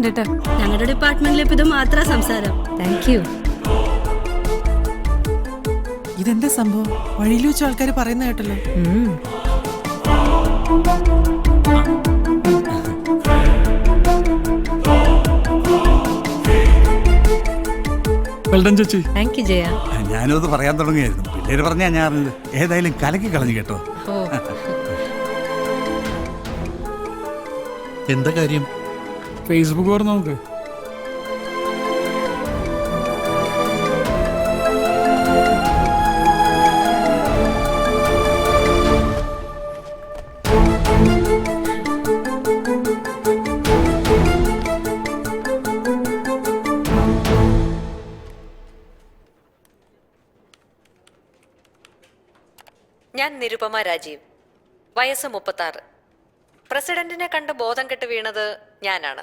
ചേട്ടാ. ഞങ്ങളുടെ ഡിപ്പാർട്ട്മെന്റിൽ ഇപ്പൊ ഇത് മാത്രം സംസാരം. Thank you. ഇതെന്താ സംഭവം? വഴിയിൽ വെച്ച് ആൾക്കാർ പറയുന്ന കേട്ടല്ലോ. ചേച്ചി താങ്ക് യു ജയ. ഞാനും അത് പറയാൻ തുടങ്ങിയായിരുന്നു. പിള്ളേര് പറഞ്ഞാ ഞാൻ അറിഞ്ഞത്. ഏതായാലും കലക്കി കളഞ്ഞു കേട്ടോ. എന്താ കാര്യം? ഫേസ്ബുക്ക് തുറന്ന് നോക്ക്. ഞാൻ നിരുപമ രാജീവ്, വയസ്സ് 36. പ്രസിഡന്റിനെ കണ്ട് ബോധം കെട്ട് വീണത് ഞാനാണ്.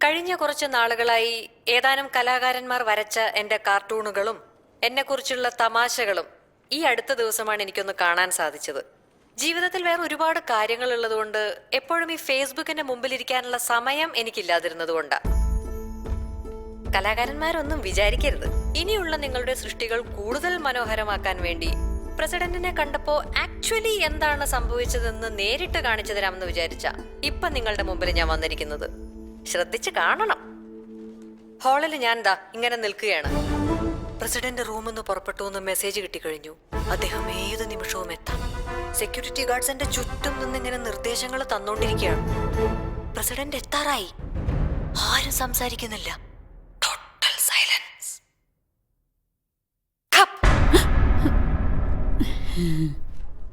കഴിഞ്ഞ കുറച്ച് നാളുകളായി ഏതാനും കലാകാരന്മാർ വരച്ച എൻ്റെ കാർട്ടൂണുകളും എന്നെക്കുറിച്ചുള്ള തമാശകളും ഈ അടുത്ത ദിവസമാണ് എനിക്കൊന്ന് കാണാൻ സാധിച്ചത്. ജീവിതത്തിൽ വേറെ ഒരുപാട് കാര്യങ്ങളുള്ളതുകൊണ്ട് എപ്പോഴും ഈ ഫേസ്ബുക്കിന്റെ മുമ്പിലിരിക്കാനുള്ള സമയം എനിക്കില്ലാതിരുന്നതുകൊണ്ടാണ്. കലാകാരന്മാരൊന്നും വിചാരിക്കരുത്. ഇനിയുള്ള നിങ്ങളുടെ സൃഷ്ടികൾ കൂടുതൽ മനോഹരമാക്കാൻ വേണ്ടി പ്രസിഡന്റിനെ കണ്ടപ്പോ ആക്ച്വലി എന്താണ് സംഭവിച്ചതെന്ന് നേരിട്ട് കാണിച്ചു തരാമെന്ന് വിചാരിച്ച ഇപ്പൊ നിങ്ങളുടെ മുമ്പിൽ ഞാൻ വന്നിരിക്കുന്നത്. ശ്രദ്ധിച്ച് കാണണം. ഹാളിൽ ഞാൻ ദാ ഇങ്ങനെ നിൽക്കുകയാണ്. പ്രസിഡന്റ് റൂമിൽ നിന്ന് പുറപ്പെട്ടു എന്ന് മെസ്സേജ് കിട്ടിക്കഴിഞ്ഞു. അദ്ദേഹം ഏത് നിമിഷവും എത്താം. സെക്യൂരിറ്റി ഗാർഡ്സ് എന്റെ ചുറ്റും നിന്നിങ്ങനെ നിർദ്ദേശങ്ങൾ തന്നോണ്ടിരിക്കുകയാണ്. പ്രസിഡന്റ് എത്താറായി. ആരും സംസാരിക്കുന്നില്ല. Total silence.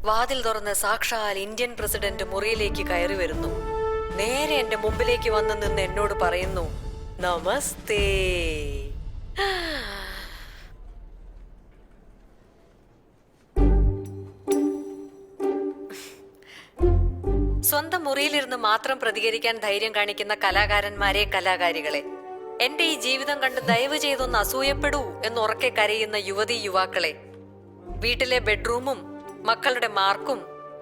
വാതിൽ തുറന്ന് സാക്ഷാൽ ഇന്ത്യൻ പ്രസിഡന്റ് മുറിയിലേക്ക് കയറി വരുന്നു. നേരെ എന്റെ മുമ്പിലേക്ക് വന്ന് നിന്ന് എന്നോട് പറയുന്നു, നമസ്തേ. സ്വന്തം മുറിയിലിരുന്ന് മാത്രം പ്രതികരിക്കാൻ ധൈര്യം കാണിക്കുന്ന കലാകാരന്മാരെ, കലാകാരികളെ, എന്റെ ഈ ജീവിതം കണ്ട് ദയവ് ചെയ്തൊന്ന് അസൂയപ്പെടൂ എന്നുറക്കെ കരയുന്ന യുവതീ യുവാക്കളെ, വീട്ടിലെ ബെഡ്റൂമും മക്കളുടെ മാർക്കും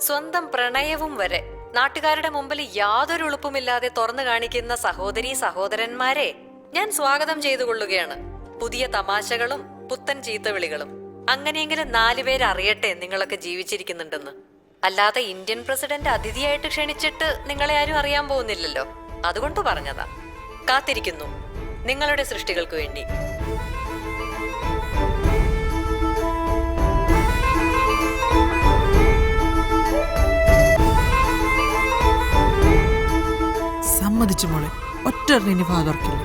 സ്വന്തം പ്രണയവും വരെ നാട്ടുകാരുടെ മുമ്പിൽ യാതൊരു എളുപ്പമില്ലാതെ തുറന്നു കാണിക്കുന്ന സഹോദരീ സഹോദരന്മാരെ ഞാൻ സ്വാഗതം ചെയ്തു കൊള്ളുകയാണ്. പുതിയ തമാശകളും പുത്തൻ ചീത്തവിളികളും. അങ്ങനെയെങ്കിലും 4 പേര് അറിയട്ടെ നിങ്ങളൊക്കെ ജീവിച്ചിരിക്കുന്നുണ്ടെന്ന്. അല്ലാതെ ഇന്ത്യൻ പ്രസിഡന്റ് അതിഥിയായിട്ട് ക്ഷണിച്ചിട്ട് നിങ്ങളെ ആരും അറിയാൻ പോകുന്നില്ലല്ലോ. അതുകൊണ്ട് പറഞ്ഞതാ. കാത്തിരിക്കുന്നു നിങ്ങളുടെ സൃഷ്ടികൾക്ക് വേണ്ടി. സമ്മതിച്ചു മോളെ, ഒറ്റ ഇനി ഫാദർക്കില്ല.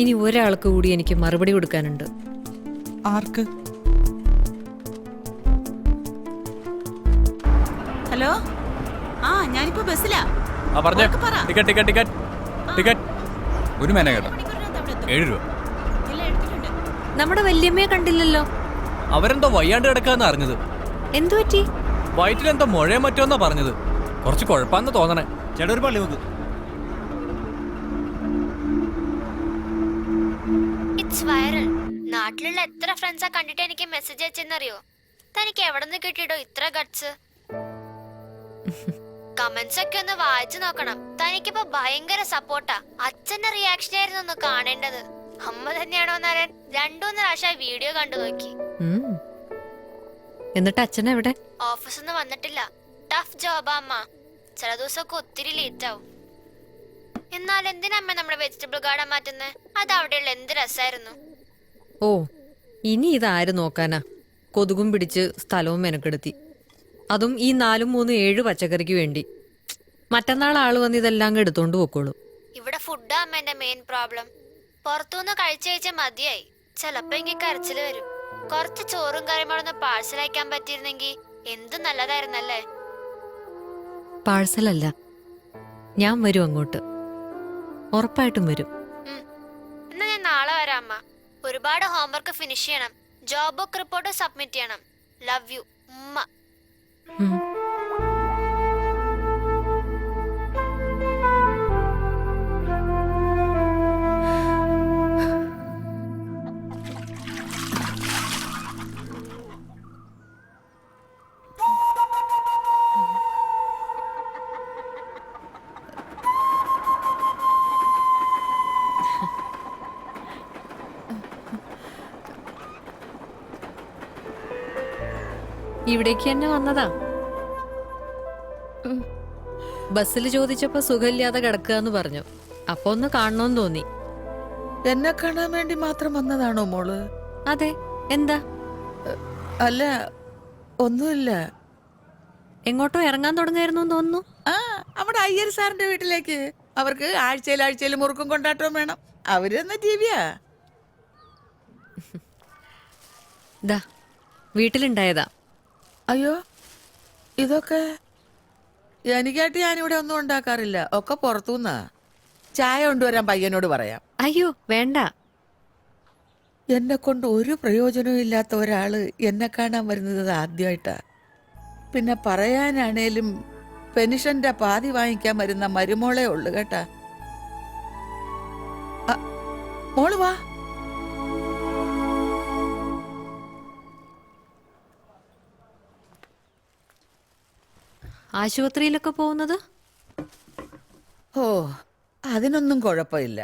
ഇനി ഒരാൾക്ക് കൂടി എനിക്ക് മറുപടി കൊടുക്കാനുണ്ട്. ആർക്ക്? ഹലോ, ഞാനിപ്പോ ബസ്സിലാ. ഒരു മേന കേട്ടോ, 7 രൂപ. നമ്മുടെ വല്യമ്മയെ കണ്ടില്ലല്ലോ. അവരെന്തോ വയ്യാണ്ട് കിടക്കാന്ന് അറിഞ്ഞത്. എന്തു പറ്റി? വയറ്റിലെന്തോ മുഴയോ മറ്റോന്നാ പറഞ്ഞത്. കുറച്ച് കുഴപ്പാന്ന് തോന്നണേ. ചേട്ടാ ഒരു പള്ളി നോക്ക്. It's viral. നാട്ടിലുള്ള എത്ര ഫ്രണ്ട്സാ കണ്ടിട്ട് എനിക്ക് മെസ്സേജ് അയച്ചെന്നറിയോ? തനിക്ക് എവിടെ നിന്ന് കിട്ടിയിട്ടോ ഇത്ര ഗട്സ്? കമന്റ്സ് ഒക്കെ ഒന്ന് വായിച്ചു നോക്കണം. തനിക്കിപ്പോ ഭയങ്കര സപ്പോർട്ടാ. അച്ഛന്റെ റിയാക്ഷൻ ആയിരുന്നു ഒന്ന് കാണേണ്ടത്. അമ്മ തന്നെയാണോ എന്നറിയാൻ 2-3 പ്രാവശ്യം വീഡിയോ കണ്ടു നോക്കി. എന്നിട്ട് അച്ഛൻ എവിടെ? ഓഫീസിൽ നിന്ന് വന്നിട്ടില്ല. ടഫ് ജോബാ അമ്മ. ചില ദിവസമൊക്കെ ഒത്തിരി ലേറ്റ് ആവും. എന്നാൽ എന്തിനമ്മ നമ്മുടെ വെജിറ്റബിൾ ഗാർഡൻ മാറ്റുന്നത്? അത് അവിടെയുള്ള എന്ത് രസമായിരുന്നു. ഓ, ഇനി ഇതാര് നോക്കാനാ? കൊതുകും പിടിച്ച് സ്ഥലവും മെനക്കെടുത്തി. അതും ഈ 4, 3, 7 പച്ചക്കറിക്ക് വേണ്ടി. മറ്റന്നാൾ ആള് വന്ന് ഇതെല്ലാം എടുത്തോണ്ട് പോക്കോളൂ. ഇവിടെ ഫുഡാ അമ്മ എന്റെ മെയിൻ പ്രോബ്ലം. പുറത്തുനിന്ന് കഴിച്ച മതിയായി. ചിലപ്പോ എനിക്ക് കരച്ചില് വരും. കുറച്ച് ചോറും കറിയുമ്പോഴൊന്ന് പാഴ്സൽ അയക്കാൻ പറ്റിയിരുന്നെങ്കിൽ എന്ത് നല്ലതായിരുന്നല്ലേ. പാഴ്സലല്ല, ഞാൻ വരും അങ്ങോട്ട്. ഉറപ്പായിട്ടും വരും. എന്നാ ഞാൻ നാളെ വരാം അമ്മ. ഒരുപാട് ഹോംവർക്ക് ഫിനിഷ് ചെയ്യണം. ജോബ് ബുക്ക് റിപ്പോർട്ട് സബ്മിറ്റ് ചെയ്യണം. ലവ് യു ഉമ്മ. ഇവിടേക്ക് തന്നെ വന്നതാ. ബസ്സിൽ ചോദിച്ചപ്പോ സുഖമില്ലാതെ കിടക്കുക എന്ന് പറഞ്ഞു. അപ്പൊ ഒന്ന് കാണണമെന്ന് തോന്നി. എന്നെ കാണാൻ വേണ്ടി മാത്രം വന്നതാണോ മോള്? അതെ, എന്താ? അല്ല, ഒന്നുമില്ല. എങ്ങോട്ടോ ഇറങ്ങാൻ തുടങ്ങായിരുന്നു തോന്നുന്നു. ആ, നമ്മുടെ അയ്യർ സാറിന്റെ വീട്ടിലേക്ക്. അവർക്ക് ആഴ്ചയിൽ മുറുക്കും കൊണ്ടാട്ടവും വേണം. അവര് എന്ന ടിവിയാ. ദാ വീട്ടിലുണ്ടായതാ. അയ്യോ, ഇതൊക്കെ എനിക്കായിട്ട് ഞാനിവിടെ ഒന്നും ഉണ്ടാക്കാറില്ല. ഒക്കെ പുറത്തുനിന്നാ. ചായ കൊണ്ടുവരാൻ പയ്യനോട് പറയാം. അയ്യോ വേണ്ട. എന്നെ കൊണ്ട് ഒരു പ്രയോജനവും ഇല്ലാത്ത ഒരാള് എന്നെ കാണാൻ വരുന്നത് ആദ്യമായിട്ടാ. പിന്നെ പറയാനാണേലും പെൻഷന്റെ പാതി വാങ്ങിക്കാൻ വരുന്ന മരുമോളെ ഉള്ളു കേട്ടാ. മോള് വാ. ആശുപത്രിയിലൊക്കെ പോകുന്നത്? ഓ, അതിനൊന്നും കുഴപ്പമില്ല.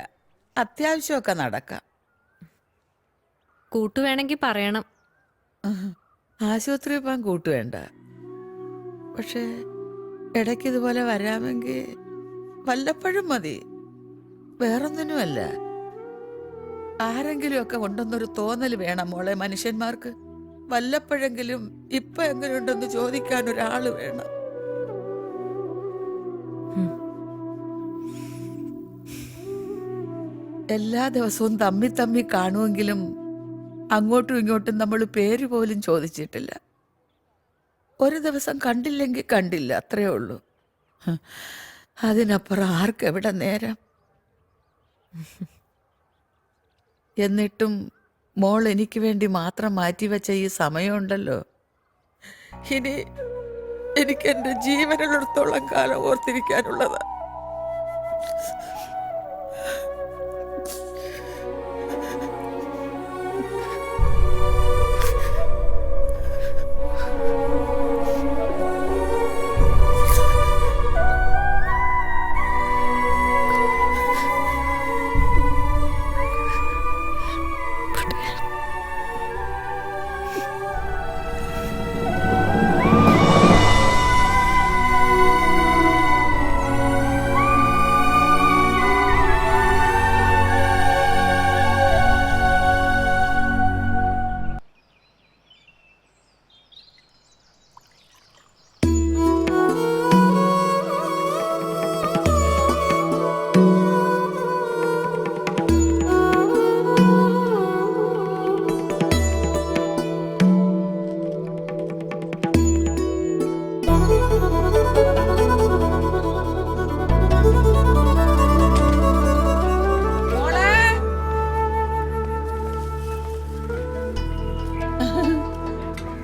അത്യാവശ്യമൊക്കെ നടക്കാം. കൂട്ടു വേണമെങ്കിൽ പറയണം. ആശുപത്രി പോകാൻ കൂട്ടുവേണ്ട. പക്ഷേ ഇടയ്ക്ക് ഇതുപോലെ വരാമെങ്കിൽ വല്ലപ്പോഴും മതി. വേറൊന്നിനുമല്ല. ആരെങ്കിലും ഒക്കെ ഉണ്ടെന്നൊരു തോന്നൽ വേണം മോളെ മനുഷ്യന്മാർക്ക്. വല്ലപ്പോഴെങ്കിലും ഇപ്പൊ എങ്ങനെയുണ്ടെന്ന് ചോദിക്കാൻ ഒരാള് വേണം. എല്ലാ ദിവസവും തമ്മി കാണുമെങ്കിലും അങ്ങോട്ടും ഇങ്ങോട്ടും നമ്മൾ പേര് പോലും ചോദിച്ചിട്ടില്ല. ഒരു ദിവസം കണ്ടില്ലെങ്കിൽ കണ്ടില്ല, അത്രേ ഉള്ളൂ. അതിനപ്പുറം ആർക്കെവിടെ നേരം? എന്നിട്ടും മോൾ എനിക്ക് വേണ്ടി മാത്രം മാറ്റിവെച്ച ഈ സമയമുണ്ടല്ലോ, ഇനി എനിക്ക് എൻ്റെ ജീവനുള്ളിടത്തോളം കാലം ഓർത്തിരിക്കാനുള്ളതാ.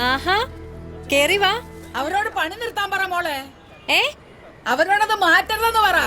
ആഹാ, കേറി വാ. അവരോട് പണി നിർത്താൻ പറ മോളെ. ഏ, അവരോടത് മാറ്റരുതെന്ന് പറ.